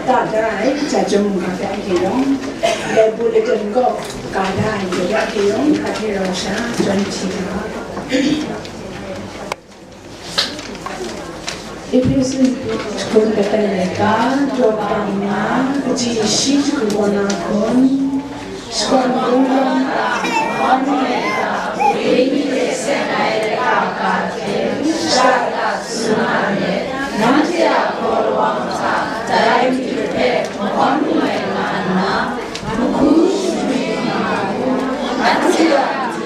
大家在中国的这种，来不了这个高大一点这种，他这种啥专辑啊。Ipis kun keteleka jopana jishit kubona kun skon kulang moneka ini desenai kakake shaka sunane nanti akorwanta tarai kipe monumena mukushmina nanti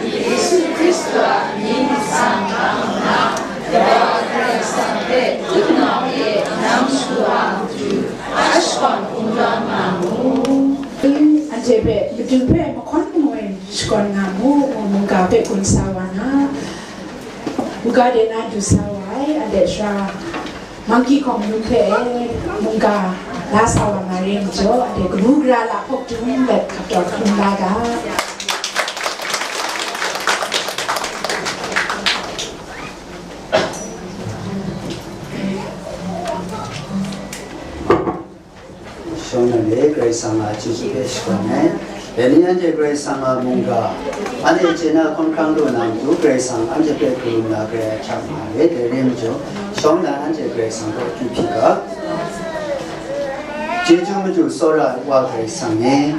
Yesus Kristus ini sangkana Sante tunawye namshuantu ashkon kundangamu Ajebe bedupe makon moen shkon ngamu mungape kun sawana Ugade na du sawai adesha monkey kong nupe munga la sawana renjo ade grugra la pok tum let kator kundaga le Grace Sangha Chichi Peshkone, Beniante Grace Sangha Munga, Ane Chena Konkrangdo Namdu, Grace Sangha Ante Pekuruna Grea Chakma, the Rimjo, Shona Ante Grace Sangha Kipika, Jeju Muju Sora Wa Grace Sangha,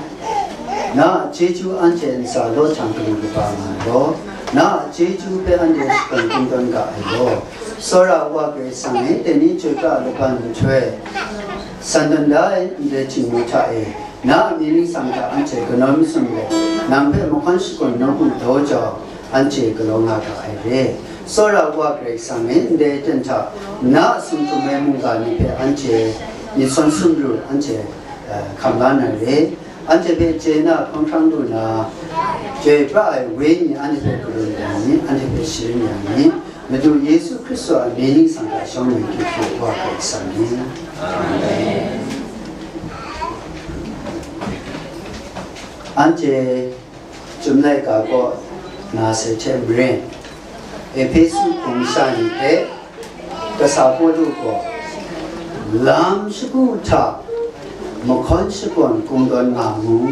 Na Jeju Ante Salo Chankuru Bama, Na Jeju Pe Ante Kundanga Ilo, Sora Wa Grace Sangha, the Nichuka Lupan Chue. Sandanda the Chimutai, now meaning Santa Anche Gonomisumbe, Nampe Mokanshikon Nobu Dojo, Anche Golonaka Ide, Sora Wagre Samin de Tenta, Na Suntume Mungani Anche, Nison Sundru Anche Kamana Re, Anche Jena Konkranduna, J. Bai, Wayne Anche Golani, Anche Shiriani, Medu Yesu Christo, meaning Santa Shomi Kifu Wagre Samin. Ante Jumlai Gago Nase Brain Episu Kumshani E Kasapoduko Lam Shikuta Mokon Shikon Kundon Namu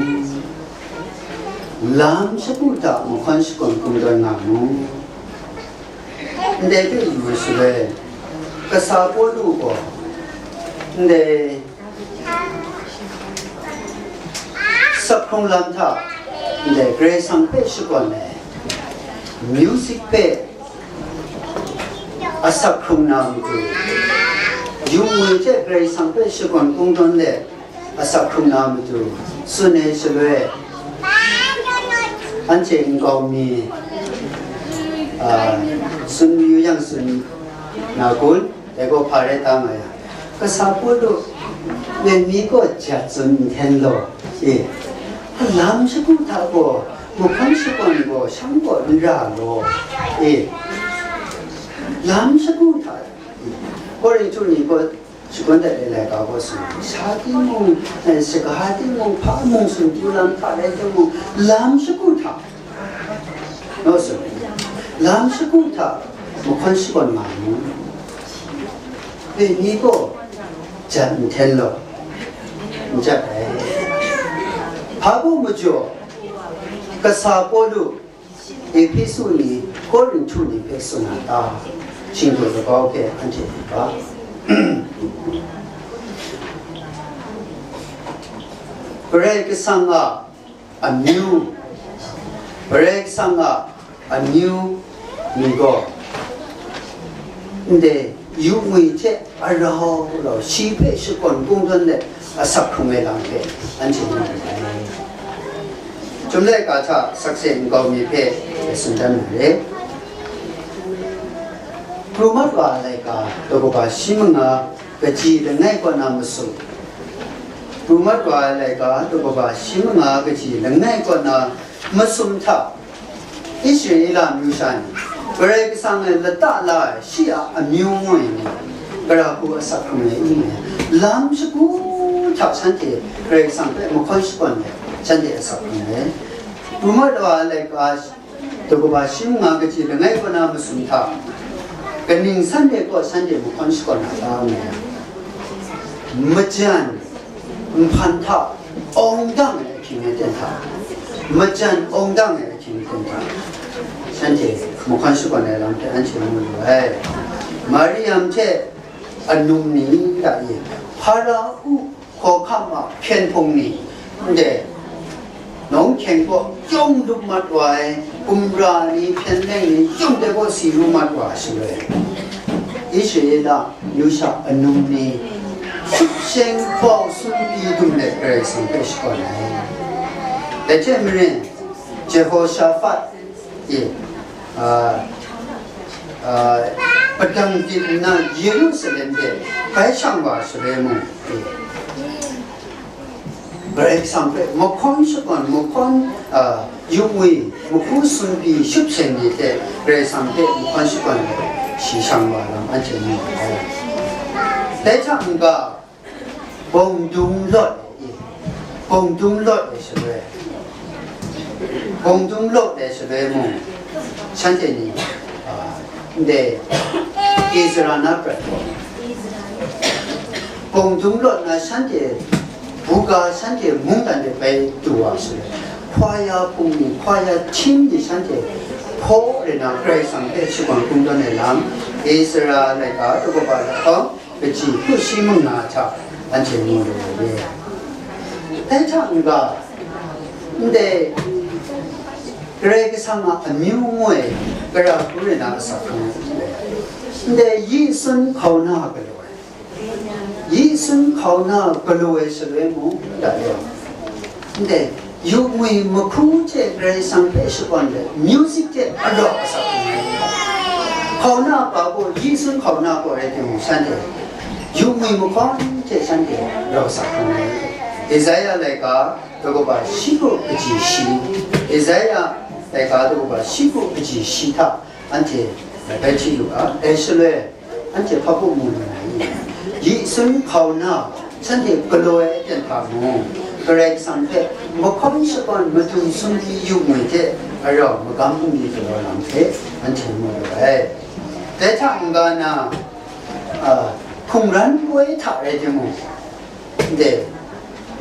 Lam Shikuta Mokon Shikon Kundon Namu Ndebi Yusule Kasapoduko Nde Sapkong Lanta Nde Grace Sangpe Shikone Music Pe Asapkong Namdu Yungwe Grace Sangpe Shikon Kungdon Le Asapkong Namdu Sune Shilwe Anche Ngomi Sun Yu Yang Sun Nagul Ego Pare Tamaya Kasapodo when we got Jatsun Tenlo, Lam Shakutago, Mukanshakongo, Shango, Ralo, Lam Shakuta, according to Nico, Shukunda like I was Shadimu and Shakadimu, Palmus and Dulam Taretumu, Lam Shakuta. No, sir. Lam Shakuta, Mukanshikon Mamu, when we go. Jan Tello Japan Pago Mujo Kasapolu Episuni Korin Tuni Personata Chingo the Boke Antifa Break Sanga a new Break Sanga a new Nigo Nde You may take a row, she pays upon Gundan, a subcommelante, and Jumlegata, success in Gomi Pay, a Sunday. Plumatwa like a Dogoba Shimanga, Gaji, the Nagonamasu. Plumatwa like a Dogoba Shimanga, Gaji, the Nagona Masum Tap. Israel Musani. Greg sang the Dala, she a new wine. Grahu a sacrament. Lam Shaku Tap Sante, Greg sang Mokonspon, Sante sacrament. Rumadwa like us, the Gobashim Nagaji, the Nagona Musunta. Ganing Sunday got Sunday Mokonspon. Majan, 盘他엉당의 힘이 된다. 멋진 엉당의 힘이 된다. 현재 목한수관에 남편 안치는 마리암제 안눔니가 파라우 고카마 편봉니 근데 농캔고 좀도 맛와에 umrani 편냉이 좀 되고 시루 맛와시래 이시에다 유사 안눔니 숙생포 순비둠네 그래서 배시거네 대체면은 제호샤팟 pedang Yerusalem de Baishangwa Suremu Bereksampe Mokon Shukon Mokon Yumwi Mokusun Bi Shupseni de Bereksampe Mokon Shukon Shishangwa Lam Anjani Dechanga Bongdung Lot Esre Bongdung Lot Esremu Shanjani 근데 이스라나 그랬고 공중로나 산대 부가 산대 문단데 배 두었어요. 화야 공리 화야 팀디 산대 포레나 그래상대 시간 공간에 남 이스라엘가 두고 봐서 그치 그 심은 나차 안전으로 대창가 근데 그래게 상아 미용에 그래 우리 나서 근데 이순 가오나 그래요. 이순 가오나 그래서래 뭐 다요. 근데 유무이 뭐 쿠제 그래상 배시건데 뮤직제 알아서 가오나 바고 이순 가오나 거래 좀 산데 유무이 뭐 관제 산데 알아서 이사야 내가 그거 봐 시고 그지 시 이사야 내가 그거 봐 시고 그지 시타 한테 배치유가 에슬레 한테 파보문은 이순 가오나 산테 글로에 된다고 그래 상태 뭐 컨셉은 무슨 순기 유무이제 알아 뭐 감동이 들어남게 한테 뭐래 대창가나 풍란고에 타래지 뭐 근데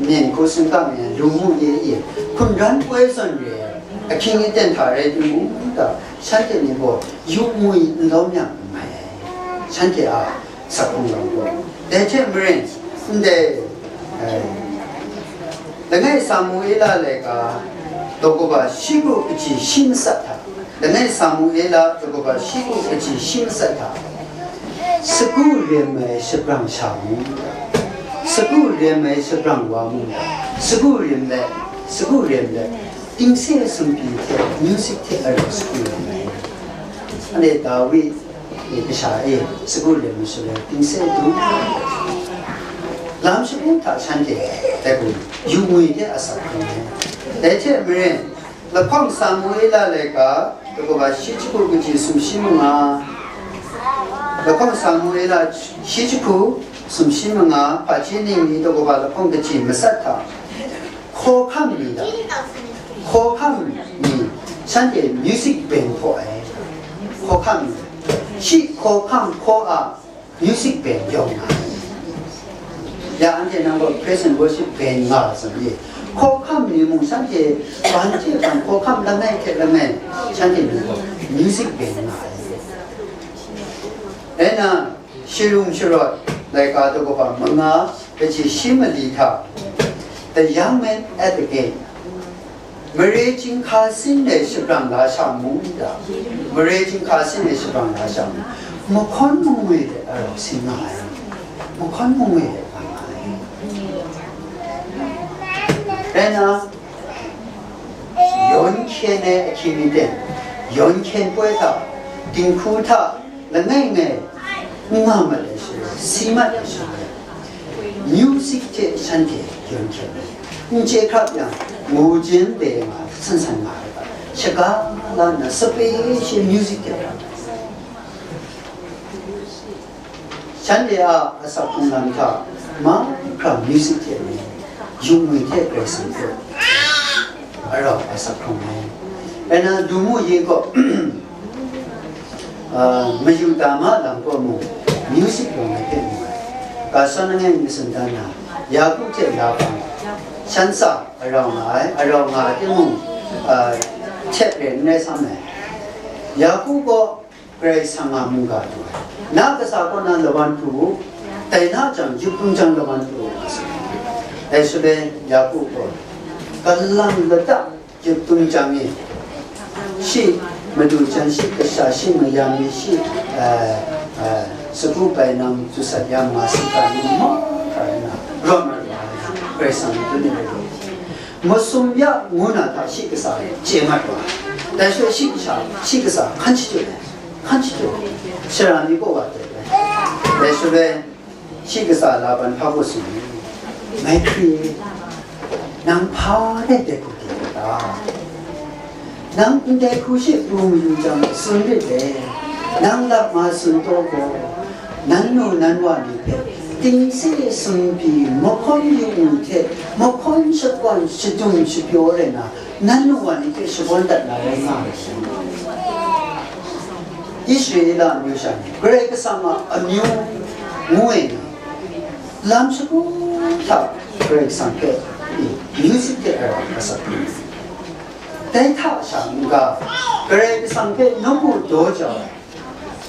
nên cô sinh cảm nhận rung mu ye ye, kun ran quay son ye, khi nghe tên thà re rung mu đó, sáng thế này bộ, yêu mui lâu nhang mày, sáng thế sắc không lòng bộ, để chơi mền, 근데 내가 사무엘라 내가 너고가 시구 그치 심사다, 내가 사무엘라 너고가 시구 그치 심사다, 스쿨렘의 십랑샤무. 스쿨렘의 십랑와무 스쿨렘의 띵세 선비테 뮤직테 알고 스쿨렘의 안에 다위 이샤에 스쿨렘의 소리 띵세도 남수부터 산대 대고 유무이데 아사코네 대체면 라팡 사무엘라레가 그거가 시치고 그지 숨쉬는가 라팡 사무엘라 시치고 숨쉬는가 바지님이 도고 봐도 펑그치 메사타 코캄입니다. 코캄이 산대 뮤직 밴드에 코캄 시 코캄 코아 뮤직 밴드 용아 야 안테나 뭐 프레젠트 워십 밴드가 선이 코캄이 뭐 산대 완전 코캄 라메케라메 산대 뮤직 밴드가 에나 시rum시로 내가 두고 봐 뭔가 그치 힘을 이타 The young man at the gate 머리진 가신의 시방 나샤무이다 머리진 가신의 시방 나샤무 뭐 컨몽웨이 생각해요 뭐 컨몽웨이 그러나 연캔의 힘이 된 연캔보다 딩쿠타 랭랭의 응함을 했어요. 심을 했어요. 뮤직제 산재 연결. 이제 가면 모든 데가 선상마가 제가 나는 스페셜 뮤직제라. 산재야 아사풍랑타 마크라 뮤직제 유무이제 그랬습니다. 알아 아사풍네. 애나 두무 이거 마주다마 남고무 뮤직으로 했는 거야. 가서는 무슨 다나 야구제 나방 산사 아롱아 이문 챗레 내 삼에 야구고 그래 상하문가 나가사고나 너반투 대나장 육분장 너반투 대수배 야구고 갈랑르다 육분장이 시 메두장 시크사 시메야미 시 스쿠바이남 주사야마 시카니 뭐 카이나 로마르 그래서 그들이 무슨야 문화다 시크사 제마도 대수 시크사 한치죠 시라니고 왔대 대수배 시크사 라반 하고스 마이크리 난 파네 대국이다 난 근데 96장 쓴데 난답 말씀 도고 난노 난와니 띵세 승비 먹헌유운테 먹헌석관 시중 시표레나 난노와니 계시본다 나래나 이스라엘아 뮤샤니 그레이크 사마 아뉴 무에니 람스고 타 그레이크 상케 뮤직에 가서 대타상가 그레이크 상케 너무 도저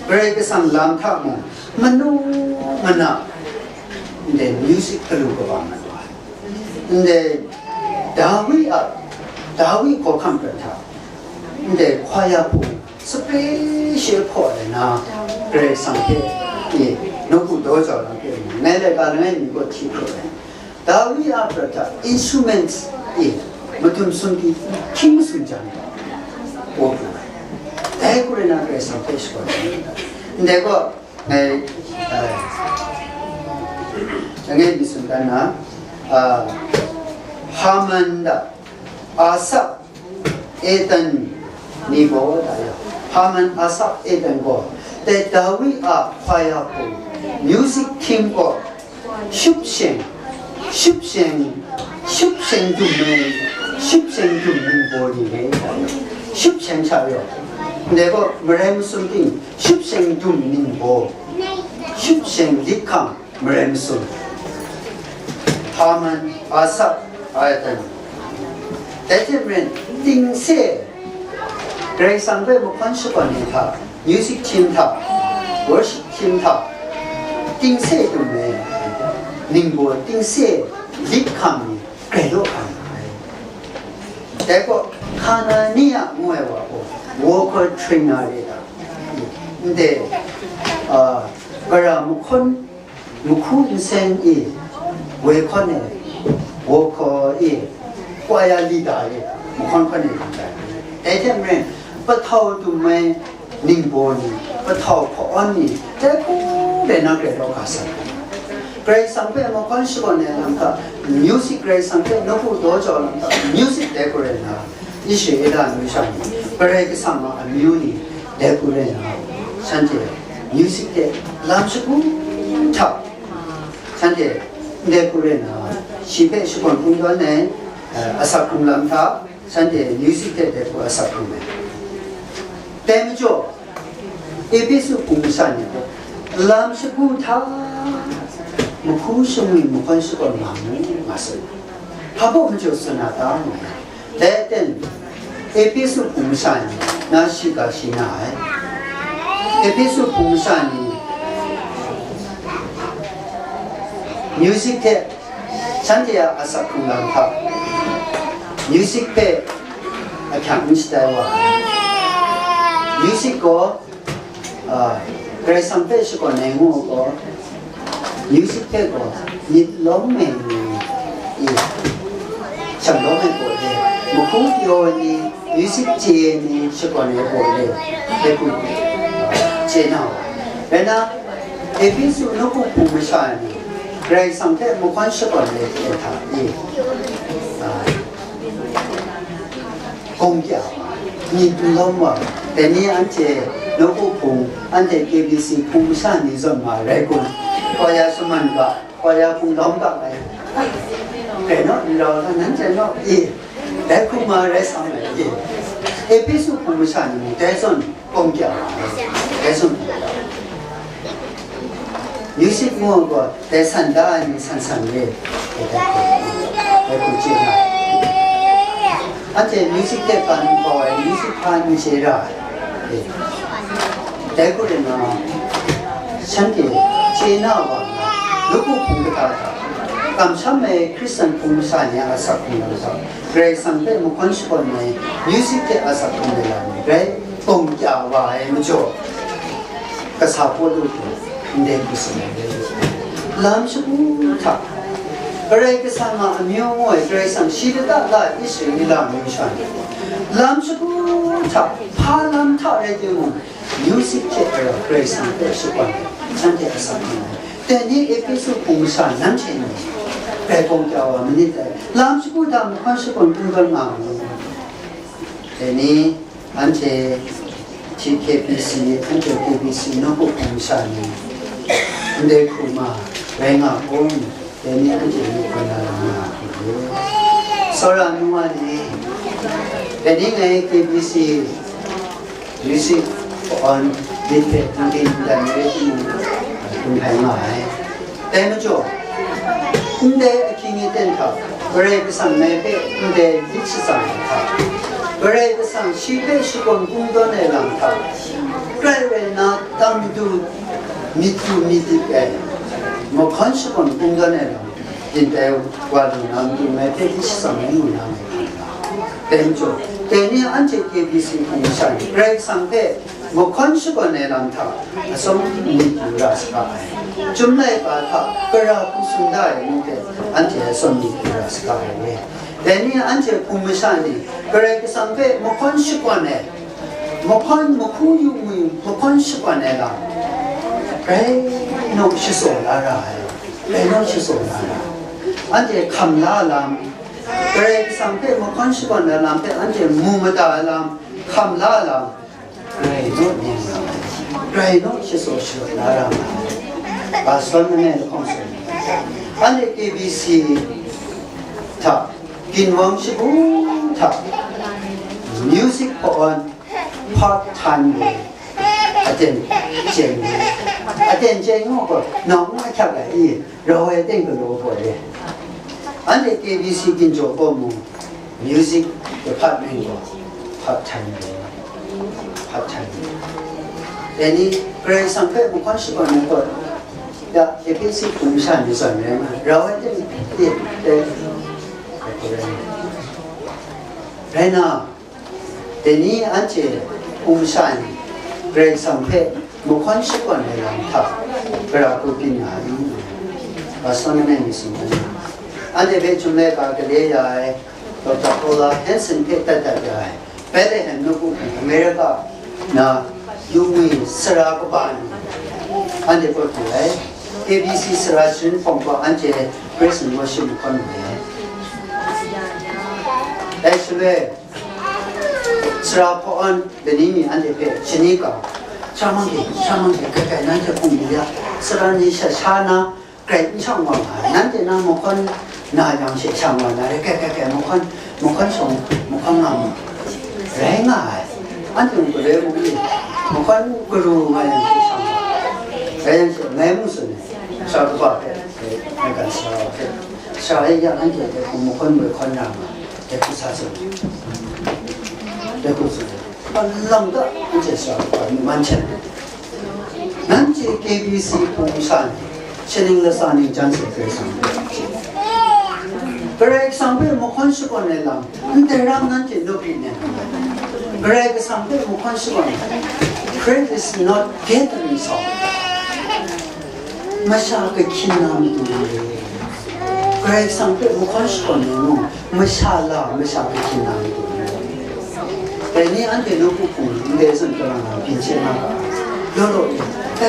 그레이크 상 람타모 만나 근데 뮤직 들고 가면 근데 다위 고칸 그렇다 근데 과야부 스페셜 코어나 그레이크 상케 이 너무 도저는 내가 가는 이거 티코래 다위 앞으로다 인스트루먼트 이 무슨 순기 킹 순장 오브 대구레나 그래서 페이스거든 내가 정해 미순다나 하만다 아사 에단 니보다요 하만 아사 에단 거 대다위 아 파야고 뮤직 팀고 슈생 dum는 슈생 차요 내가 브렘순딩 슈생 dum는 보 슈생 리캄 브렘순 하만 아사 아야단 대체면 띵세 그래상배 뭐 컨슈번이다 뮤직 팀다 워십 팀다 띵세 dum네 닝보 띵세 리캄이 그래도 내가 카나니아 뭐해와고 워커 트레이너이다 근데 그라 무콘 인생이 웨커네 워커이 과야 리다이 무콘코네 대체면 버터 두메 닝보니 버터 코언니 대고 내나 그래도 가서 그레이 상태 뭐 컨시번에 남다 뮤직 그레이 상태 너무 도저는다 뮤직 데코레나 이시에다 뮤샤니 그레이 상마 뮤니 데코레나 산제 뮤직 데 람스쿠 탑 산제 데코레나 시베 시번 분전에 아사쿰람타 산제 뮤직 데 데코 아사쿰메 댐조 에비스 공산이 람스쿠 탑 무쿠스미 무컨스건 마무 마스 하보 문제였으나다 대땐 에피스 공산이 나시가 시나에 에피스 공산이 뮤직에 산디아 아사쿠랑타 뮤직에 강시대와 뮤직고 그래서 배시고 내모고 뮤직하고 닛롬맨이 참 롬맨고래 무쿠디오니 뮤직제니 시권해고래 대구 제나와 왜나 에비스 놓고 보면서니 그래 상태 무관 시권해 다 공기야 닛롬마 대니 안제 놓고 보 안제 에비스 공산이 좀 말해고 과야 수만가 과야 공동가 그래너 이러는 제노 이 대구마를 삼에 이 에피스 공부사님 대선 공격 대선 มิวสิกมัวก็แต่สันดานี่สันเลยแต่กูจีน่าอันเจมิวสิกเตปันบอยมิวสิกพันเจราแต่กูเรียนมาฉันที่เจน่าว่าลูกผู้คงจะตายกำชับในคริสตันภูมิศาสตร์เนี่ยอาศัยคุณเราสักเกรย์สังเกตมุขคนสกุลในมิวสิกเตอาศัยคุณเราเกรย์ตรงยาวว่าไอ้มุจกระสับปวดลูกเด็กผู้สมัยเด็กลำชุบทับเกรย์ก็สามารถมีโอ้ยเกรย์สังชีวิตได้อิสระลำมิวชันลำชุบทับพาลำทับอะไรที่มุ่งมิวสิกเตเกรย์สังเกตสกุลฉันเตอาศัยคุณแต่นี่เอพิสุภูมิศาสตร์นั้นเช่นแต่คงจะว่ามันนี่แต่ลำชุบทับคนสกุลเป็นคนงามแต่นี่อันเจที่ KBC อันเจ KBC น้องผู้ภูมิศาสตร์นี่เด็กคู่มาแรงอ่ะผมแต่นี่อันเจมีคนละมาสระนัวนี่แต่นี่ไง KBC รู้สึกอ่อนดีเด็ดนั่งกินแต่ไม่ได้กินคุณแพงหน่อยแต่ไม่จบคุณเด็กที่นี่เต้นทับเรื่องภาษาไม่เป็นคุณเด็กดิฉันสั่งทับเรื่องภาษาชีวิตสุขคุ้มตัวในหลังทับใครเวน่าตั้งดูมิตรกันมาคันสุขคุ้มตัวในหลังจินแต่ว่าดูน้ำดูไม่เป็นดิฉันสั่งไม่รู้น้ำแต่ไม่จบแต่นี่อันเจ KBC ภูมิศาสตร์เรื่องสังเกตมุขคนสุขในหลังทับสมมิตรราชการจุดไหนก็ทับกระพุ้งสุดได้มุขอันเจสมมิตรราชการเนี่ยแต่นี่อันเจภูมิศาสตร์นี่เรื่องสังเกตมุขคนสุขในมุขอยู่มุขคนสุขในหลังเรื่องนกชิโซลาระเรื่องนกชิโซลาระอันเจคำลาลำเรื่องสังเกตมุขคนสุขในหลังแต่อันเจมุมตาลำคำลาลำเรื่องนกเนี่ยเรื่องนกชิโซลาระบาสตันเนี่ยคอนเสิร์ตอันเจ KBC ทับกินวังชิบูทับมิวสิกปอนพาร์ทไทม์เลยอาจารย์เจงก็น้องมาขับอะไรเราให้เต้นก็รู้พอเลยอันนี้ KBC กินโจ๊กก็มูมิวสิกดีพาร์ทเมนต์ก็พาร์ทไทม์เลยแต่นี่เรื่องสังเกตมุขคนสุขเนี่ยก็อยาก KBC ภูมิศาสตร์อยู่ส่วนนี้เราให้เต้นเรน่าแต่นี่อันเจภูมิศาสตร์เรื่องสังเกตมุขคนสุขในหลังทับกระปุกกินหายภาษาไม่มีสิ่งนั้นอันเดียเป็นจุดเล็กก็เดียร์ตัวจักรวาลเห็นสิ่งที่ตัดได้เป็นเห็นนกอเมริกานะยูมีสระกบานอันเดียก็คือ KBC สระชุนฟงก็อันเจคริสต์มาสมุขเนี่ยแต่ช่วยสระพอนเดี๋ยวนี้มีอันเดียเป็นชนิดก็ชามังคีแก่ๆนั่นจะคงมีอะสระนี้ช้าๆนะเกรงช่างว่านั่นจะน่ามุขคนน่ายังเสียช่างว่านะแก่ๆมุขคนส่งมุขคนงามแรงง่ายอันที่มันก็เร็วดีมุขคนก็รู้ว่ายังเสียช่างว่าแต่ยังเสียแม่มุสุเนี่ยชาวบ้านในการชาวอย่างนั้นจะเป็นมุขคนเป็นคนงามแต่ผู้ชายส่วนแต่ผู้ชายมันลำก็มันจะชาวบ้านมันเช่นนั่นจะ KBC ภูมิศาสตร์เช่นนี้ละสานิจันทร์เสียสังเกตเกรกสังเกตมุขคนสุขในลำนั่นแต่เรานั่นจะดูผิดเนี่ยเกรกสังเกตมุขคนสุขใน Great is not gathering song ไม่ใช่ก็คิดน้ำตัวเลยเกรกสังเกตมุขคนสุขในนู้นไม่ใช่ละไม่ใช่ก็คิดน้ำตัวเลยแต่นี่อันเดียวลูกผู้เลี้ยงสังเกตมาพิจารณาโลกแต่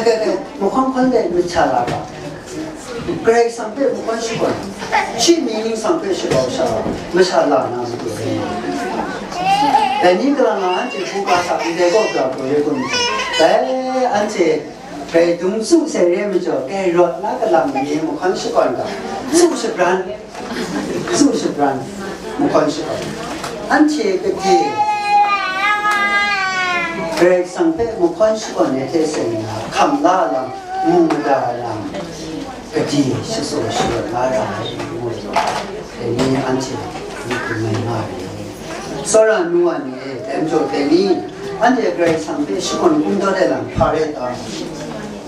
มุขคนเด็กไม่ใช่ละเกรกสังเกตมุขคนสุขชีวิตสังเกตสุขภาพไม่ใช่ละนะสุดเลยแต่นี่ก็ละอันเจ้าผู้ภาษาอินเดียก็กล่าวตัวเองคนแต่อันเจ้าไปดูสู้เสียไม่จบแกรถนักลำนี้มุขคนสุขกันสู้สุดรันมุขคนสุขอันเจ้าก็ที่เกรกสังเกตมุขคนสุขเนี่ยเทศนาคำลาลำมุงดาลำ 그지 시소시가 나라 뭐 대니 안치 이그만하리 소라 누아니 엠조 대니 안제 그레이스 상태 시콘 운도래랑 파레다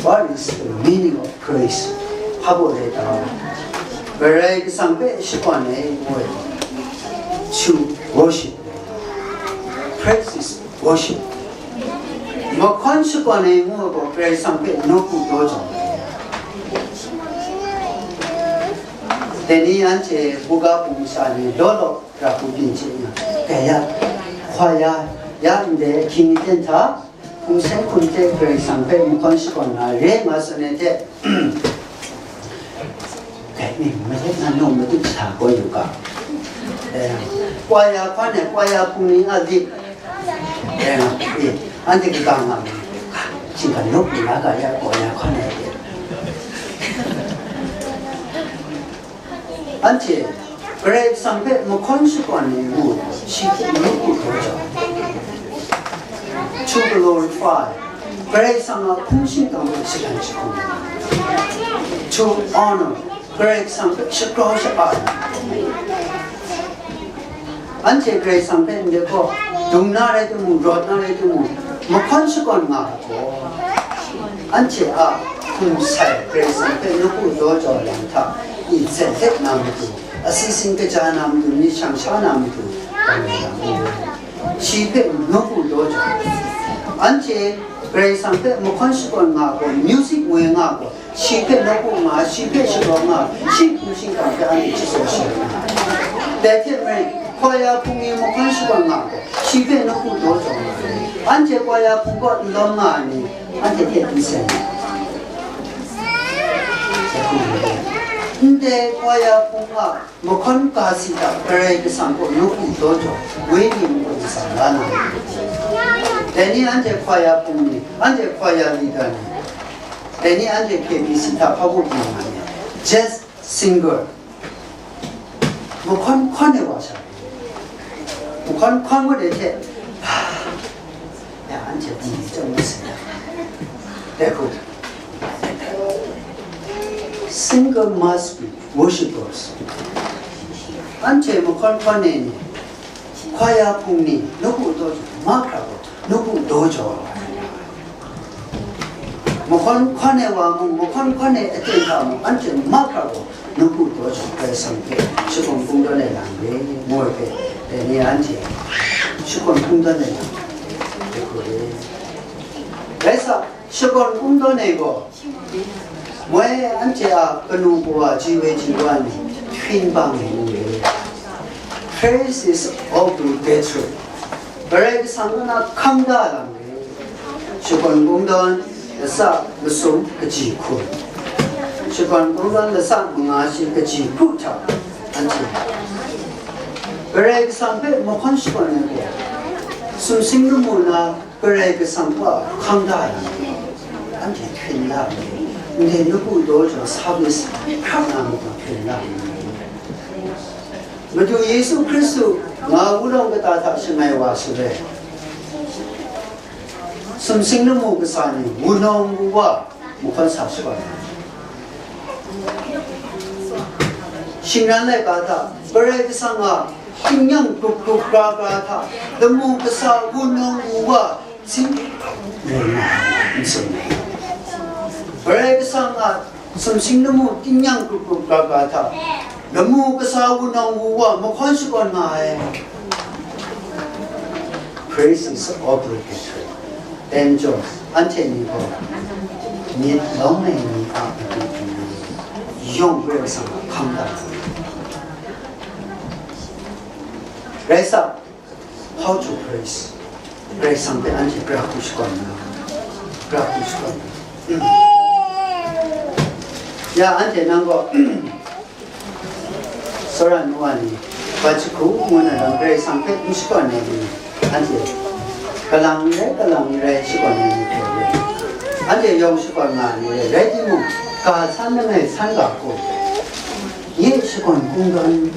What is the meaning of grace? 하보래다 그레이스 상태 시콘에 뭐 to worship praise is worship 뭐 컨시권에 뭐고 그레이스 상태 놓고 도죠 대니 안제 부가 봉사니 로로 라고 빈지냐 대야 화야 야인데 김iten타 공생 군대 그레이스 상태 컨시권나 레 마스네데 대니 뭐에 나노면 사고 유가 과야 관에 과야 풍이 아직 안돼 그 강함 지금 높이 나가야 과야 관에 안치 그래 상태 뭐 컨시권이 뭐 시키 놓고 도죠 to glorify 그래 상아 풍신감을 시간 지고 to honor 그래 상태 시끄러워서 안치 그래 상태인데 그 동나라에도 뭐 롯나라에도 뭐 컨시권 나고 안치 풍살 그래 상태 놓고 도죠 란타 이제 남도 아시싱게 자남도 니창샤 남도 시페 놓고 도죠 안치 그래 상태 뭐 컨시권 나고 뮤직 외나고 시페 놓고 마 시페 시고마 시풍신감게 안치 지소시 대체면 과야 풍이 뭐 컨시권 나고 시페 놓고 도죠 안치 과야 풍거 넘나니 안치 대비세 근데 과야 풍가 뭐 컨가시다 그래 그 상고 놓고 도죠 왜니 뭐 상관나 대니 안제 과야 풍이 안제 과야 리더니 대니 안제 KBC 다 하고 있는 just singer 뭐 컨에 와서 뭐 컨을 이렇게 야 안제 좀 있어요 대고 singer must be worshippers 안제 뭐 컨에 과야 풍이 누구 도죠 막하고 누구 도죠 뭐 컨에 와면 뭐 컨에 어떤 안제 막하고 누구 도죠 그래서 시공 공전에 남게 뭐게 내 안제 시공 공전에 남게 그래서 시공 공전에고 왜 안제야 그누구와 지외 지관이 휜방에 있는데 praise is obligatory 그래 상관아 강다라는 게 시공 공전 사 무슨 그 지구 시간 공간의 상황이 그 지구차 안지 그래 그 상태 뭐 컨시권인데 숨싱금무나 그래 그 상태가 강다라는 안지 큰다 근데 누구도 저 서비스 강남도 큰다 모두 예수 그리스도 나우랑 그 다다시마에 와서래 숨싱금무 그 산이 문어무와 무슨 사실과 신랑의 가다 그래 상아 신령 국가가다 너무 그사 운영과 진 그래 상아 섬신너무 신령 국가가다 너무 그사 운영과 뭐 헌수건 나에 Praise is obligatory. 댄조 안테니고 니 너무니 이용그래서 강다 그래서 how to praise 그래서 상대 안지 그라고 싶거든요 그라고 싶거든요 야 안테 난거 소란 노안이 같이 그 문화랑 그래서 상대 무식거든요 안지 kalangire 시간이 안제 영시간 아니래 레디무 가 산명에 산갖고 예 시간 공간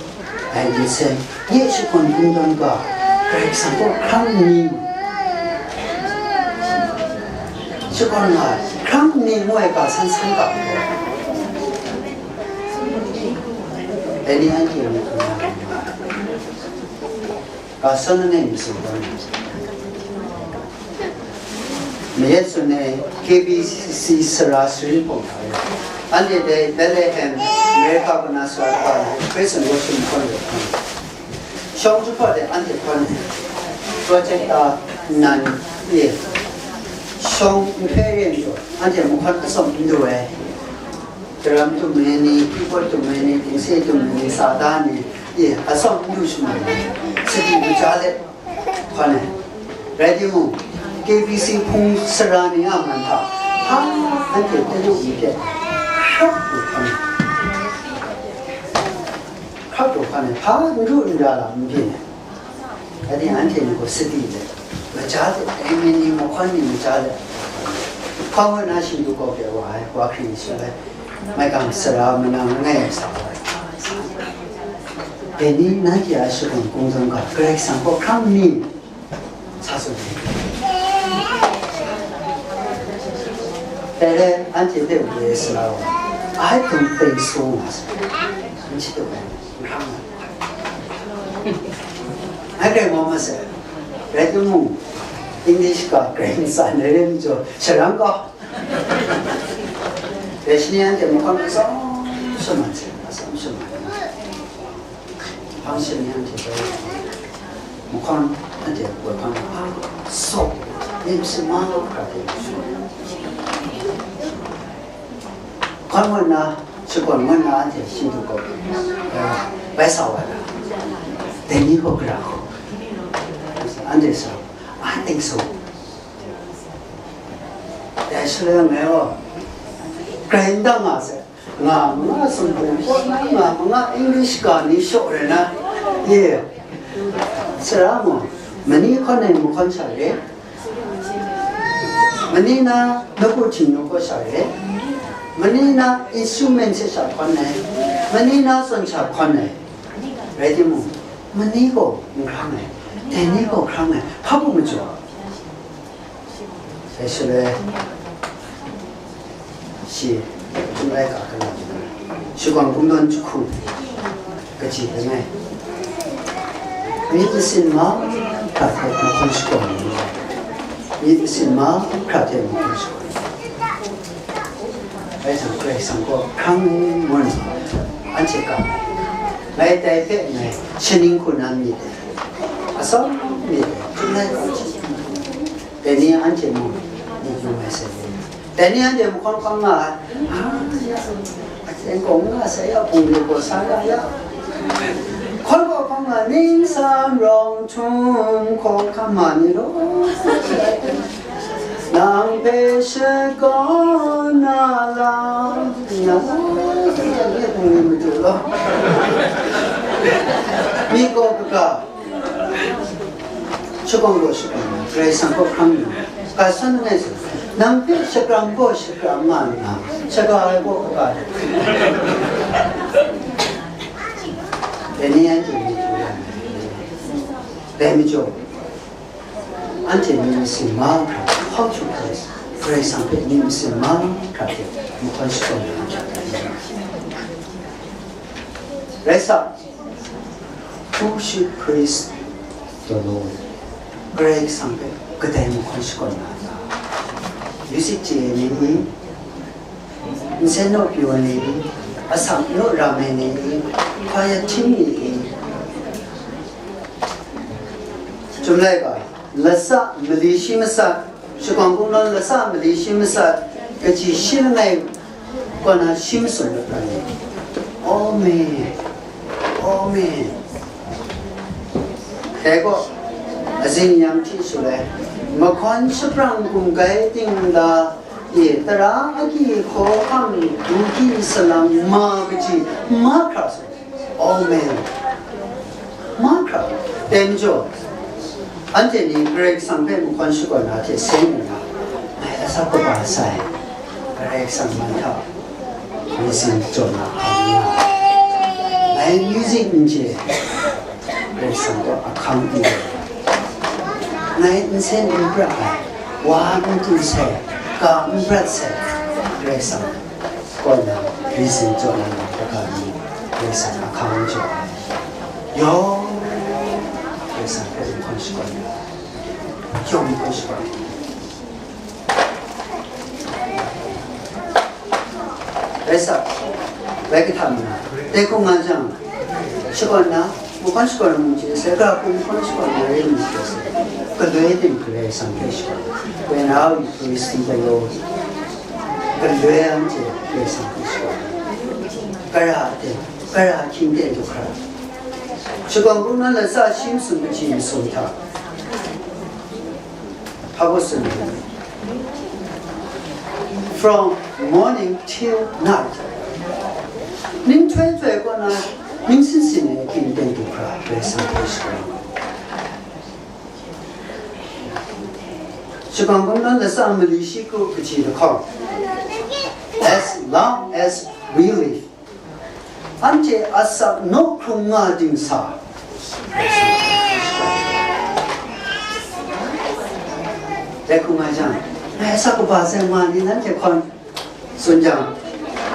알겠어요 예 시간 공간과 그렉산도 강니 시간나 강니 뭐에가 산갖고 Any idea? Son name is Mayesune KBC Sarasri Pompire. And the Bethlehem, America Nasra, President Washington. Show to put the anti-con project none here. Show imperial anti-Muhammad some in the way. There are too many people, too many things, too many Sadani. Yeah, I saw usually sitting with Jalet Kone. Ready moon, KBC Pung Sarani Amanta. How until the you get how to Kone, how to do in Jalam. I think until you go city there. The Jalet, I mean, you are calling the Jalet. Common as you go there, why walking so that my gun Saram and I'm names. Any night I should have gone to God. Great example, come me. Until they were slow. I don't think so much. I can almost say, Red Moon, English got grandson, Renzo, Sharango. The Shinian and Mohammed so much. Function until Mukon and the Wakon. So, it's a model credit. Conwana, Chukon, until she to go. Besawa. Then you go ground. And so, I think so. That's a mirror. Grandama. Nga sumpu nga English ka ni show na yeah saramo mani khone mo khon sare mani na naku chinyo ko sare mani na instrument se sa khone mani na son sa khone ready mo mani ko ngrame teni ko ngrame phabu mo jo especially she Like she gone from to cool. But she is my meet the cinema, cut her from school. Meet the cinema, cut him from school. I don't play some go come one and check up. My day fit me, Shenin couldn't meet it. I saw me tonight. Then he until moon, did you myself? Then he and them come out. Then come, I say, up on the Bosaya. Call come a name, some wrong tune, call come on, you know. Now, patient gone, no, me go to God. Chukongo, Grace and Cook, Cousin is. Nampi sekram bo sekram mana, sekai bo kau. Ini yang jadi tu. Demijo. Ante ni semua how to place. Grace sampai ni semua kaki. Bukan sekolah. Resa. Who should praise the Lord? Grace sampai kedai bukan sekolah. Music ni, instead of you ni, asam no ramen ni, kaya chini. Jumlah ka, lasa Malaysia masa, sekarang pun lasa Malaysia masa, kecil sini kena simsun berani. Oh man, tengok, asin yang tisulai. Makan seberang gungai tinggal, ye teragi khokam duki salam ma kecil makras, oh man, makras. Tenjo, ante ni Greg sampai makan suka nanti seminar, saya satu bahasa, Greg sampai tahu, mesin jona, saya music ni, Greg sampai accounting. Naik mesin berat, wah itu saya, kau berat saya, rasa, kau nak mesin jalan kami. 그래서 강조 요 그래서 그런 건식거든요. 좀 건식거든요. 그래서 왜 이렇게 탑니다. 대공마장 식었나? 뭐 건식거는 문제에서 그래갖고 건식거는 왜 이런 문제였어요. 그 뇌든 그래 상태시고 왜 나오기 그리스인데요. 그 뇌한테 그래 상태시고 그래야 힘들도 그래. 지금 우리는 사 심승을 지음성타 하고 있습니다. From morning till night. 님 퇴퇴거나 님 스스로의 힘들도 그래 상태시고. 지금 우리는 사람들이 시고 그치를 걸. As long as we live. 안테 아사 노크마 딩사 대꾸마장 해사고 바세만이 난테 건 손장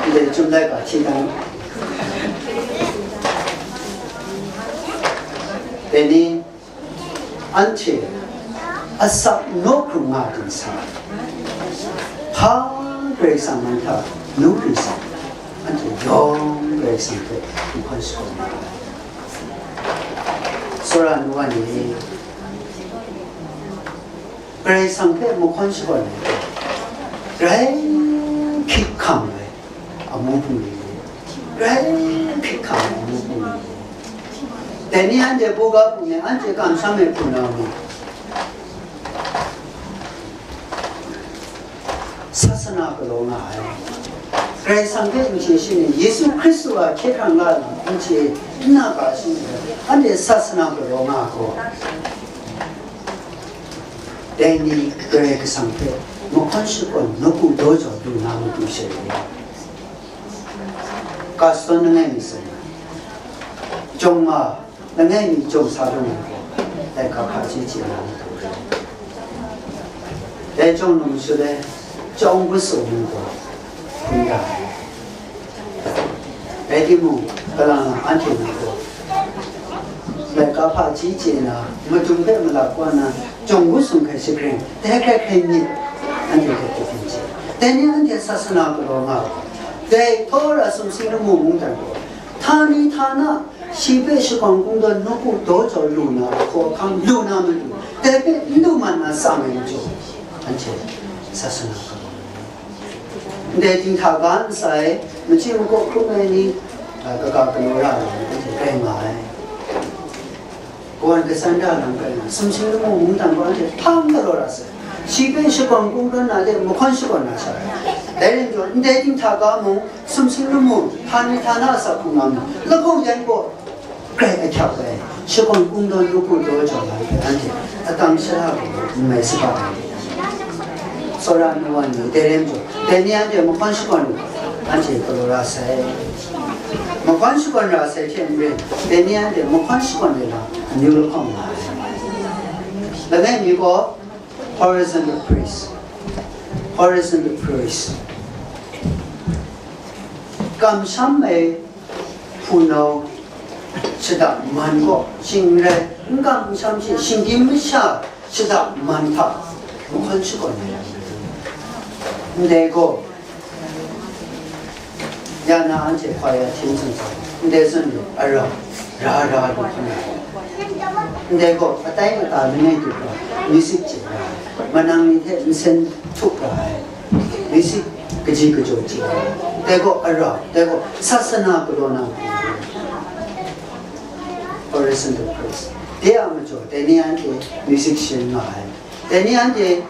이제 좀 날까 티당 되니 안테 아사 노크마 딩사 파 그레이상만타 누리사 안테 영 그레이상테 이건시겁니다 소라 누가니 그레이상테 무건시겁니다 그레이 픽함 아무분이 그레이 픽함 아무분이 대니 한제 보가 보면 한제 감삼에 보나무 사스나그로 나아요 그래상대 임시신은 예수 그리스도와 결합한 임시 나가시는 안데 사스나그로 나고 대니 그래 그 상태 뭐 컨시권 놓고 도저도 나무 두셔야 돼요 가스는 애 있어요 정말 능행이 좀 사르고 내가 가지지 않고 대중 농술에 정부 쓰는 거 분다 애기무 그랑 안티나고 내가 파지지나 뭐 중배물라고나 정부 승패시 그래 대개개니 안티겠지 대니 안티 사스나그로 막 대토라 숨쉬는 몸무다고 타니 타나 시베시 광공도 놓고 도저 루나 고강 루나면 대배 루만나 싸면죠 안티 사스나그로 근데 딩타간 사이 지금 꼭 그면이 그가 그노라는 그게 말해 그건 그 산다는 거야 숨쉬는 거 뭉단 거한테 팍 들어왔어요 집에 시간 공부는 나대 뭐 컨시건 나서요 내린 줄 근데 딩타가 뭐 숨쉬는 거 판이 다 나서 그만 그거 연고 그래 켜래 시간 공부 누구도 저한테 당시하고 메시가 소라는 원이 대렘 줄 대니한테 뭐 관시권 한테 돌아서 뭐 관시권을 하세요 때문에 대니한테 뭐 관시권이라 뉴를 겁니다. 내가 이거 horizontal priest 감삼의 분노 치다 많고 신뢰 감삼시 신김샤 치다 많다 뭐 관시권이야. 내고 야 나한테 과야 팀선서 내선 알아 라라도 하네 내고 아따이가 다 내기고 미식지 만왕 밑에 인생 툭가 미식 그지 그조지 내고 알아 내고 사스나 그러나 horizontal priest 대하면서 대니한테 미식 신나 대니한테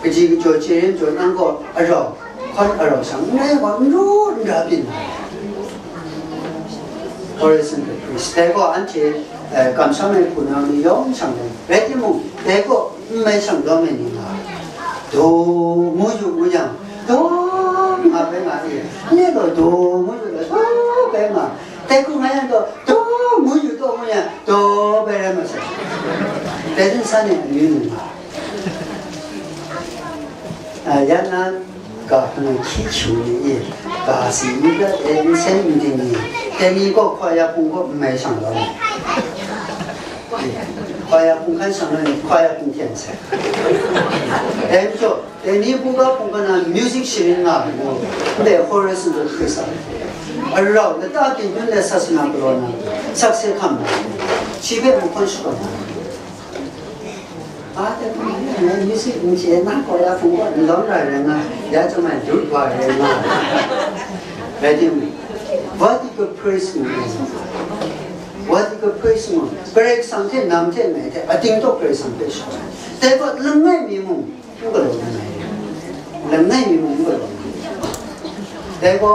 그지 그조지 저런 거 알아 관 알아 상내가 로 라빈 horizontal priest 대고 한테 감사의 분양이 영상을 왜냐면 대고 매상도면이나 도 무주 그냥 도 앞에가 내가 도 무주가 도 배마 대고 그냥 도 무주도 그냥 도 배라면서 대전 산에 있는 야나 가 그냥 키치우니 가시가 인생 인생이 แต่มีก็ควายพุงก็ไม่สั่งเราควายพุงใครสั่งเราควายพุงเทียนใช่แต่จบแต่นี่พวกเราพุงกันนะมิวสิกศิลป์งานแต่ฮอร์เรสต์ก็คือสั่งเราแต่ตากินจนเลยศาสนาปรนนะสักเสียคำนะชีวิตมันคนสุขนะแต่พวกนี้มิวสิกมันเสียนะควายพุงก็ร้องอะไรนะอยากจะมาดูดว่าอะไรนะแต่ที่vertical praise vertical praise correct something namte me the ating to praise something te ko langai mi mu ko lo langai mi mu ko lo te ko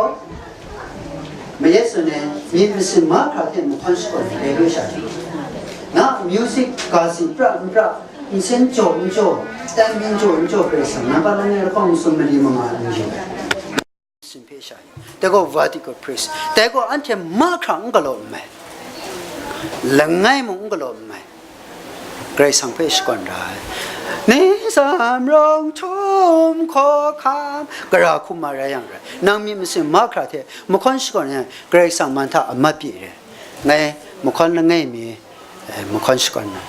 me yesune mi misin ma kha the mu khon ko le lo sha na music ka si pra insen jo tan min jo praise na ba la ne ko sum mi ma ma niแต่ก็ vertical praise แต่ก็อันที่มากครั้งก็ลงไหมหลังไงมึงก็ลงไหมใครสังเพชก่อนได้นี่สามรองชมขอคำกระคุมอะไรอย่างไรนางมีมันสิ่งมากครั้งที่มุขคนก่อนเนี่ยใครสังมันท่ามาปีเลยไงมุขคนละไงมีมุขคนก่อนนะ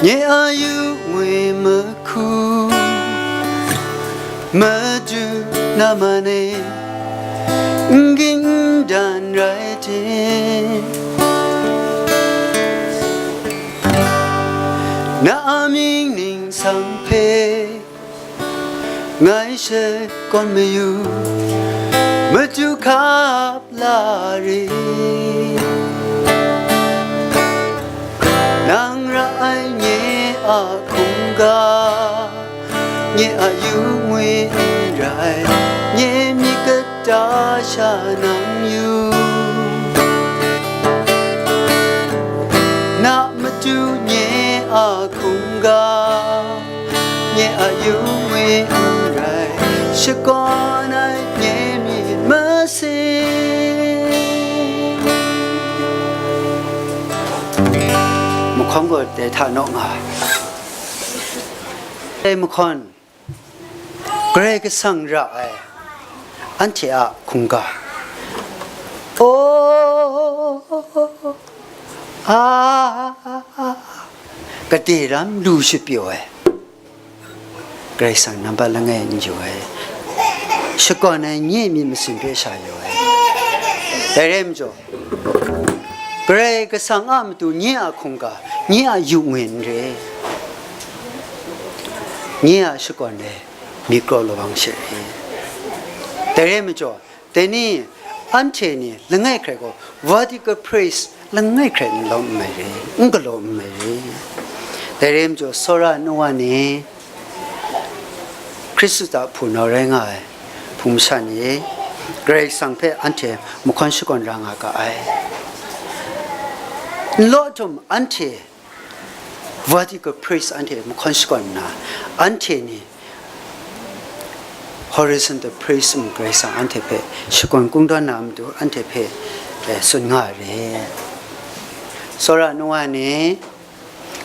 ye ayu we maku maju namane ngin dan rai tin na aming ning sang pe ngai she kon me yu maju khap la ri nang rai nye a khung ga nye a yu ngwe rai nye mi ka ta sha nam yu na ma tu nye a khung ga nye a yu ngwe rai she kon ai nye mi ma se không có để thả nọ mà đây một con cái sang ra anh chị ạ không cả cái gì lắm đủ sự biểu cái sang năm ba là nghe nhiều sự con này nhẹ mình xin biết sao rồi để em cho cái sang am tu nhẹ không cả nhẹ dụng nguyện rồi nhẹ sự con này micro lo bằng sẽ để em cho để ni anh chị ni là ngay cái có vertical praise là ngay cái lo mày đấy cái lo mày để em cho sora noa ni Christ đã phụ nó ra ngay phụng sản ni cái sang phê anh chị một con sự con ra ngay cái lo 좀 안티 vertical praise 안티 뭐 컨시건나 안티니 horizontal praise 뭐 그래서 안티페 시건 공도 남도 안티페 순가래 소라 노아니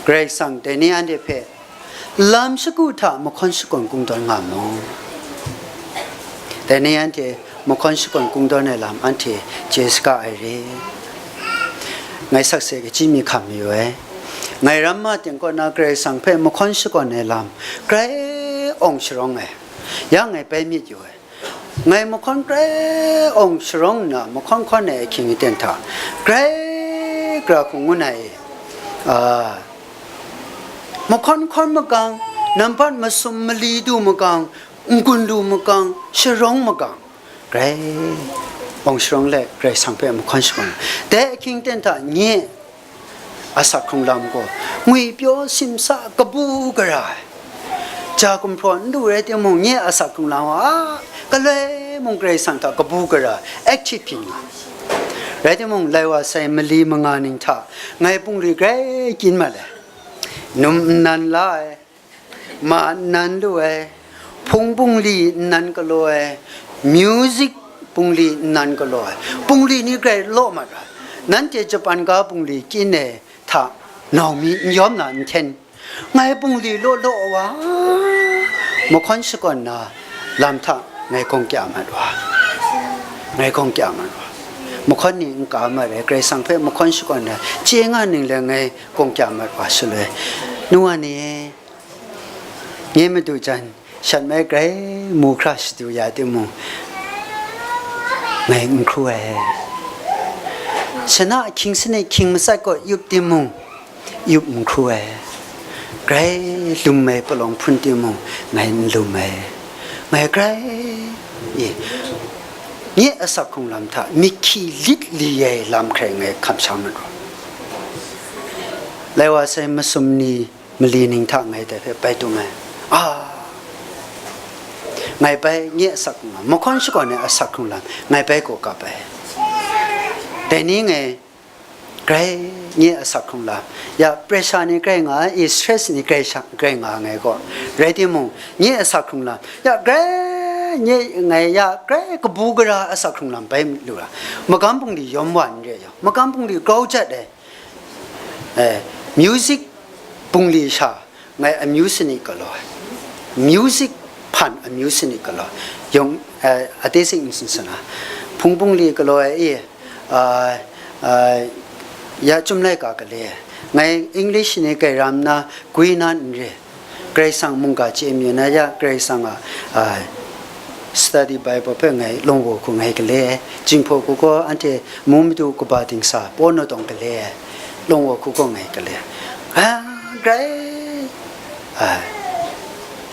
그래서 데니 안티페 람스쿠타 뭐 컨시건 공도 남노 데니 안티 뭐 컨시건 공도네 람 안티 제스가 아이리 ngày sắc sẽ cái chim mi khám nhiều ngày rằm mà tiếng con na cái sang phê một con sự con này làm cái ông srong này, yang ngày bay mi nhiều ngày một con cái ông srong na một con này kinh tiền thà cái cũng này một con mà càng nằm bắt mà sum mà li du mà càng quân du mà càng srong mà càng cái ông srong lệ cái sang phê một con sự con để kinh tiền thà nhẹ asa không làm co nguy biểu sim sa kabu cái cha cũng phun đủ rồi tiếng mông nhẹ asa không làm cái lệ mông cái sang thà kabu cái active pin rồi tiếng mông lạiว่าใส่มะลีมังงานิงthà ngày bung ri cáiกินมาเลยนุ่มนันล่ามานันด้วยพุงบุงลีนันก็เลย music ปุงลีนันก็ลอยปุงลีนี่ไกลโลมาละนั้นเจจะปันกาปุงลีกินเนถ้าน้องมียอมนันเทนไงปุงลีโลโลวะมคอนสก่อนนะลำท่าไงคงแก่มาด้วยไงคงแก่มาด้วยมคอนนี่กามาเลยไกลสังเพมคอนสก่อนนะเจียงอันหนึ่งเลยไงคงแก่มาด้วยสุดเลยนัวนี่เนี่ยมาดูจันฉันไม่ไกลมูคราสดูยาติมูไงครูชนะคิงสเนคิงมาใส่ก็ยุบติมูยุบครูไกลลุมเมย์ปลงพุ่นติมูไงลุมเมย์ไงไกลเนี่ยสักคงลำท่ามีขี้ลิดลีเยลำแข็งไงขับช้ำมันแล้วว่าใส่มาสมนีมาลีนิงท่าไงแต่ไปตัวไงไงไปเนี่ยสักคงลำมคนสก่อนเนี่ยสักคงลำไงไปก็กลับไปแต่นี้ไงไกลเนี่ยสักคงลำอย่าเพรสชานี่ไกลงาอีสเตรสนี่ไกลงาไงก็เรดิมงเนี่ยสักคงลำอย่าไกลเนี่ยไงอย่าไกลก็บูกระสักคงลำไปดูละมากำปุงดียอมวันเดียวมากำปุงดีก้าวจัดเลยมิวสิกปุงลีชาไงมิวสิกนี่ก็ลอยมิวสิกพันมิวสิกนี่ก็ลอยยงอาทิตย์สิ่งสิ่งนั้นปุงลีก็ลอยยาจุ่มเล็กก็เลยไงอังกฤษนี่ก็รำนะกุยนั่นเร่เกรซังมุงกาเจมีนะยาเกรซังstudy Bible เพื่อไงลงหัวคงไงก็เลยจิงพอกูก็อันที่มุมดูกูบาดิงสาปนตรงก็เลยลงหัวกูก็ไงก็เลยเกร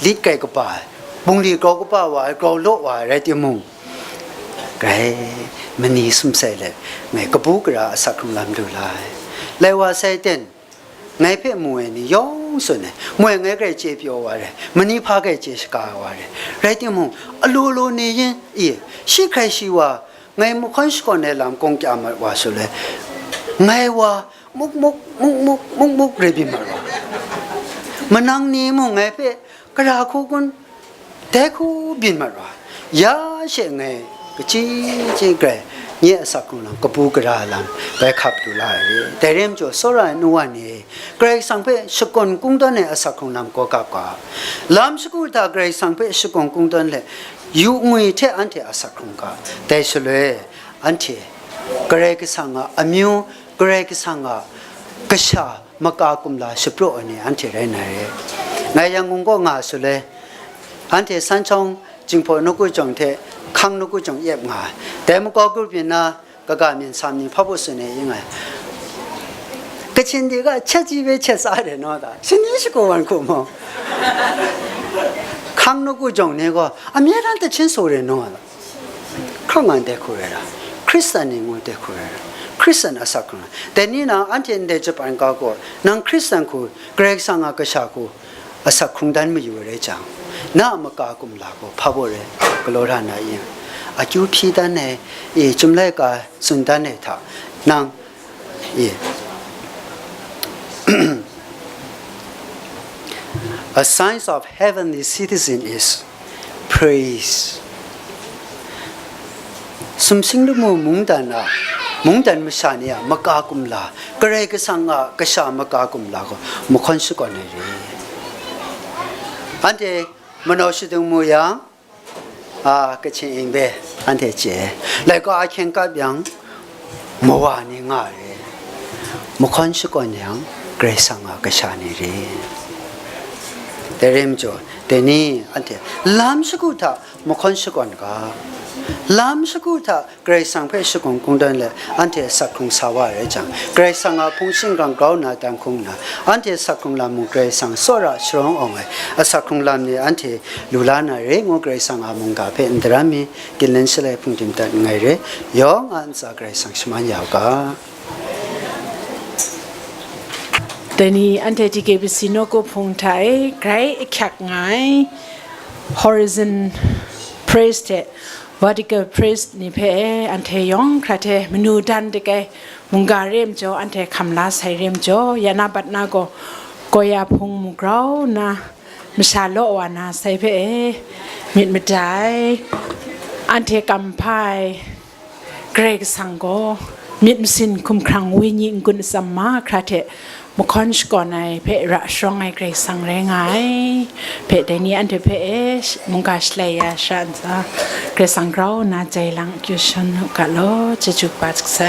ลิดไก่ก็ป่าบุงลีก็ป่าว่าก็โลว่าอะไรที่มุงไกรมันนี่สมเสร็จเลยไงกระปุกระสักคำลำดูลายแล้วว่าเสด็จไงเพื่อมวยนี่ย้อนส่วนเนี่ยมวยไงก็เจ็บอยู่ว่าเลยมันนี่พาก็เจ็บสกาว่าเลยไรที่มุงโลนี่ยันสิใครสิว่าไงมุขคนสก่อนเนี่ยลำกงจะมาว่าสุดเลยไงว่ามุกเรบิมาว่ามันนั่งนี่มุงไงเพื่อกระดาษคู่กันแต่คู่บินมาว่ายาเช่ไงก็จีเกรเนี่ยสักคนลำกบูกระลำไปขับดูไล่แต่เรื่องจ่อสระนัวนี่เกรสังเพสกุลกุ้งต้นเนี่ยสักคนลำก็กับกว่าลำสกุลตาเกรสังเพสกุลกุ้งต้นเลยยุงวยเทอันเทสักคนก็แต่สุดเลยอันเทเกรกสังอามิวเกรกสังกษามกากุมลาสปรอันนี้อันเทไรไหนไงยังงงก็งาสุดเลยอันเทสันชงจึงพอนกุจงเทข้างนกุจงเย็บงาแต่เมื่อก่อนก็เป็นนะก็การมีสามีพ่อผู้สุนัยยังไงก็เช่นเดียวกันเชื่อจีบเชื่อสาเรนอดาฉันนี่สิโกวันกูมั้งข้างนกุจงเนี่ยก็อเมริกันแต่เช่นโซเรนอดาข้างอันเด็กคุยละคริสเตียนนี่งูเด็กคุยละคริสเตียนอาศักนะแต่นี่นะอันที่เด็กจะปันก็ก็นังคริสเตียนกูเกรกสังอาก็ชากูอาศักคงดันไม่อยู่เลยจังน้ามกากุมลาโกพาบเลยกลอรานายิงอาจูพีดันเนี่ยจุมเล็กาสุนดันเนี่ยท่านังA sign of heavenly citizen is praise สมสิงลูกมุงดันไม่ใช่เนี่ยมกากุมลากระไรก็สังกระชามกากุมลาก็มุขคนสุกันเลยอันเดมโนชิดุมุยังก็เช่นเองเบอันเดเจแล้วก็อาเคนกับยังมัวนี่ง่ายเลยมุขคนสุกันยังเกรซังกระชานี่เลยแต่เริ่มจ่อแต่นี่อันเดลามสกุลท่ามุขคนสุกันก็ลามสกุลท่าเกรซังเพื่อสุกันคงดันเลยอันเดสักคงสาวอะไรจังเกรซังพงสิงกังเกาหน้าดังคงนะอันเดสักคงลามุเกรซังสระชรององไงสักคงลามเนี่ยอันเดลูลานาเรงเกรซังมุงกาเพนดรามีกินเลนส์เลยพุ่งจิมตัดไงเรยองอันสักเกรซังสมันยาวกาแต่นี่อันเดียกิบสิโนก็พงไทยใครขักไง horizon praise เท vertical praise นี่เพออันเทยองคราเทมนูดันเดกมุงการเรียมจ่ออันเทคำลาใส่เรียมจ่อยานาบัดนาก็ยาพงมุกเรานะมิชาโลวานาใส่เพมิดไม่ได้ อันเทกัมพายเกรกสังโกมิดสินคุมครังวิญญกุนสัมมาคราเทมุขอนชก่อนในเพระชงไอเกรกสังแรงไงเพเดนี้อันเทเพมุงกาสเลยาชันซาเกรกสังเรานาใจลังกิวชันกะโลจะจุปัสไซ